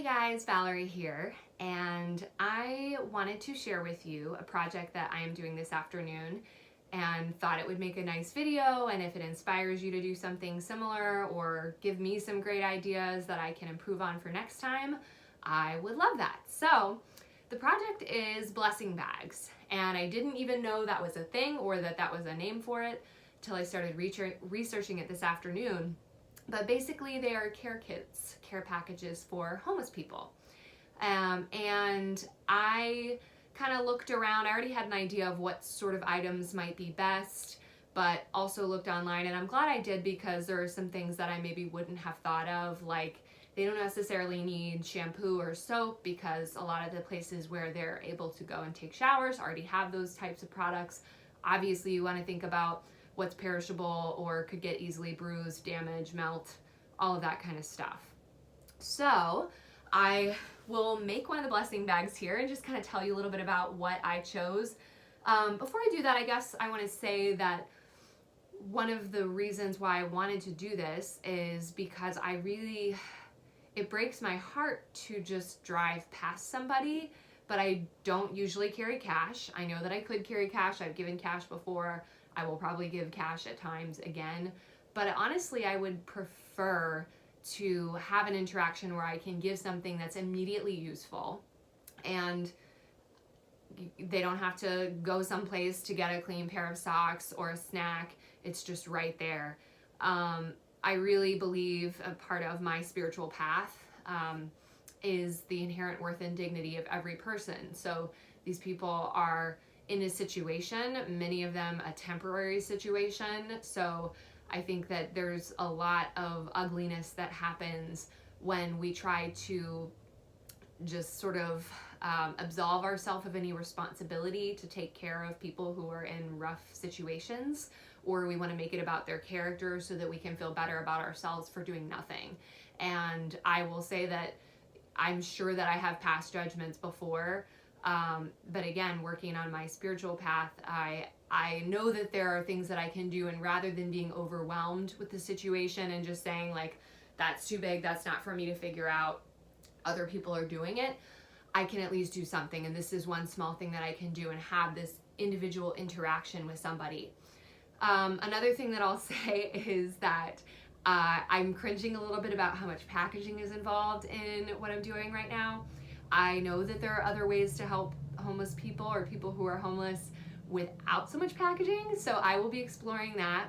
Hey guys, Valerie here, and I wanted to share with you a project that I am doing this afternoon and thought it would make a nice video, and if it inspires you to do something similar or give me some great ideas that I can improve on for next time, I would love that. So the project is blessing bags, and I didn't even know that was a thing or that that was a name for it till I started researching it this afternoon. But basically they are care kits, care packages for homeless people. And I kind of looked around. I already had an idea of what sort of items might be best, but also looked online, and I'm glad I did because there are some things that I maybe wouldn't have thought of, like they don't necessarily need shampoo or soap because a lot of the places where they're able to go and take showers already have those types of products. Obviously you want to think about what's perishable or could get easily bruised, damaged, melt, all of that kind of stuff. So I will make one of the blessing bags here and just kind of tell you a little bit about what I chose. Before I do that, I guess I want to say that one of the reasons why I wanted to do this is because it breaks my heart to just drive past somebody, but I don't usually carry cash. I know that I could carry cash. I've given cash before. I will probably give cash at times again, but honestly, I would prefer to have an interaction where I can give something that's immediately useful and they don't have to go someplace to get a clean pair of socks or a snack. It's just right there. I really believe a part of my spiritual path is the inherent worth and dignity of every person. So these people are in a situation, many of them a temporary situation. So I think that there's a lot of ugliness that happens when we try to just sort of absolve ourselves of any responsibility to take care of people who are in rough situations, or we want to make it about their character so that we can feel better about ourselves for doing nothing. And I will say that I'm sure that I have passed judgments before, but again, working on my spiritual path, I know that there are things that I can do, and rather than being overwhelmed with the situation and just saying like, that's too big, that's not for me to figure out, other people are doing it, I can at least do something, and this is one small thing that I can do and have this individual interaction with somebody. Another thing that I'll say is that I'm cringing a little bit about how much packaging is involved in what I'm doing right now. I know that there are other ways to help homeless people or people who are homeless without so much packaging, so I will be exploring that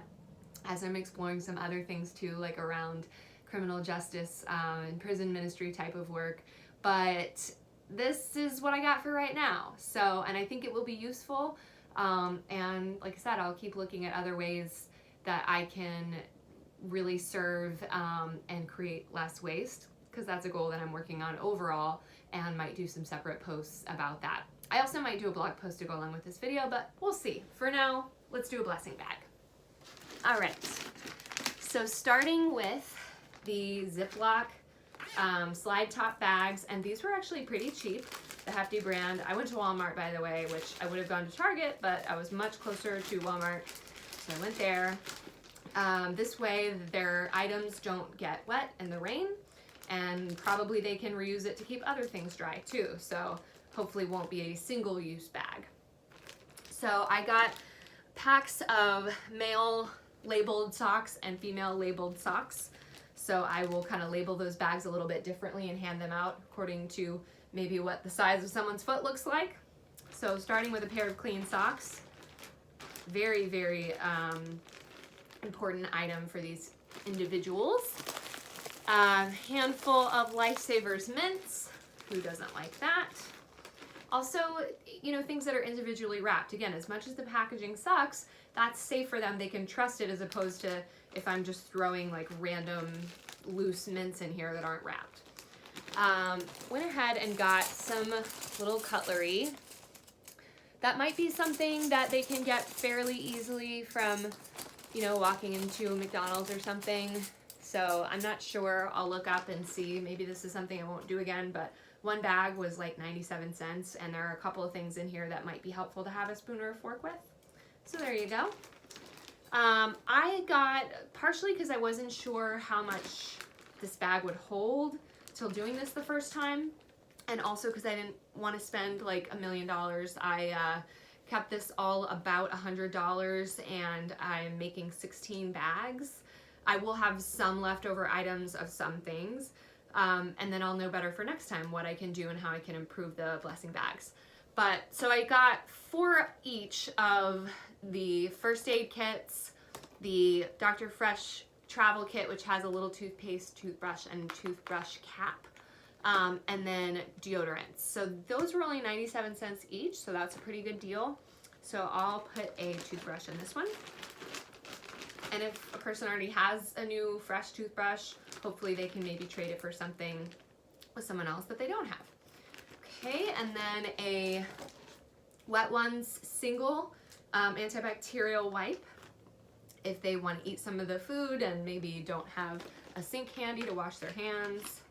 as I'm exploring some other things too, like around criminal justice and prison ministry type of work. But this is what I got for right now. So, and I think it will be useful. And like I said, I'll keep looking at other ways that I can really serve and create less waste, because that's a goal that I'm working on overall, and might do some separate posts about that. I also might do a blog post to go along with this video, but we'll see. For now, let's do a blessing bag. All right, so starting with the Ziploc slide top bags, and these were actually pretty cheap, the Hefty brand. I went to Walmart, by the way, which I would have gone to Target, but I was much closer to Walmart, so I went there. This way their items don't get wet in the rain, and probably they can reuse it to keep other things dry too, so hopefully won't be a single-use bag. So I got packs of male labeled socks and female labeled socks, so I will kind of label those bags a little bit differently and hand them out according to maybe what the size of someone's foot looks like. So starting with a pair of clean socks, very, very important item for these individuals. A handful of Lifesavers mints, who doesn't like that? Also, you know, things that are individually wrapped. Again, as much as the packaging sucks, that's safe for them. They can trust it, as opposed to if I'm just throwing like random loose mints in here that aren't wrapped. Went ahead and got some little cutlery. That might be something that they can get fairly easily from, you know, walking into a McDonald's or something. So I'm not sure. I'll look up and see. Maybe this is something I won't do again, but one bag was like 97 cents, and there are a couple of things in here that might be helpful to have a spoon or a fork with. So there you go. I got, partially because I wasn't sure how much this bag would hold, till doing this the first time. And also because I didn't want to spend like $1 million, I kept this all about $100, and I'm making 16 bags. I will have some leftover items of some things, and then I'll know better for next time what I can do and how I can improve the blessing bags. But so I got 4 each of the first aid kits, the Dr. Fresh travel kit, which has a little toothpaste, toothbrush, and toothbrush cap, and then deodorants. So those were only 97 cents each, so that's a pretty good deal. So I'll put a toothbrush in this one. And if a person already has a new fresh toothbrush, hopefully they can maybe trade it for something with someone else that they don't have. Okay, and then a Wet Ones single antibacterial wipe if they want to eat some of the food and maybe don't have a sink handy to wash their hands.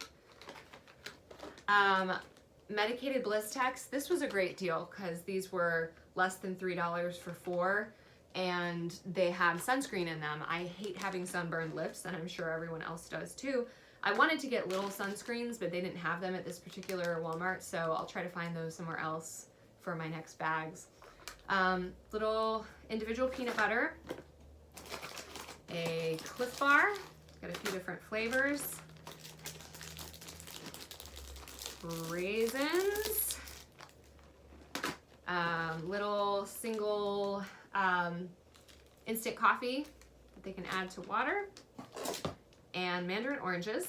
Medicated Blistex. This was a great deal because these were less than $3 for 4, and they have sunscreen in them. I hate having sunburned lips, and I'm sure everyone else does too. I wanted to get little sunscreens, but they didn't have them at this particular Walmart, so I'll try to find those somewhere else for my next bags. Little individual peanut butter, a Cliff Bar, got a few different flavors, raisins, little single instant coffee that they can add to water, and mandarin oranges.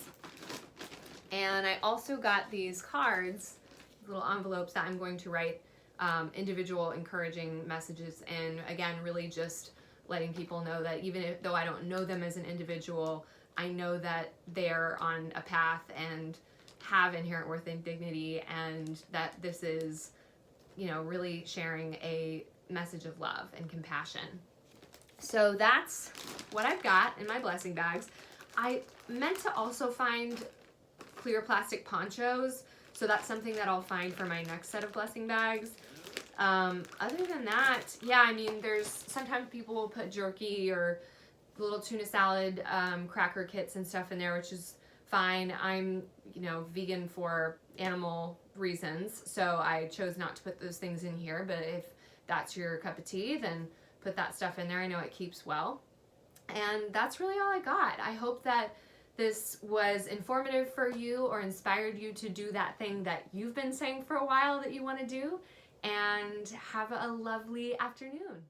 And I also got these cards, little envelopes that I'm going to write individual encouraging messages in. Again, really just letting people know that even though I don't know them as an individual, I know that they're on a path and have inherent worth and dignity, and that this is, you know, really sharing a message of love and compassion. So that's what I've got in my blessing bags. I meant to also find clear plastic ponchos, so that's something that I'll find for my next set of blessing bags. Other than that, yeah, I mean, there's sometimes people will put jerky or little tuna salad cracker kits and stuff in there, which is fine. I'm, you know, vegan for animal reasons, so I chose not to put those things in here, but if that's your cup of tea, then put that stuff in there. I know it keeps well. And that's really all I got. I hope that this was informative for you or inspired you to do that thing that you've been saying for a while that you want to do, and have a lovely afternoon.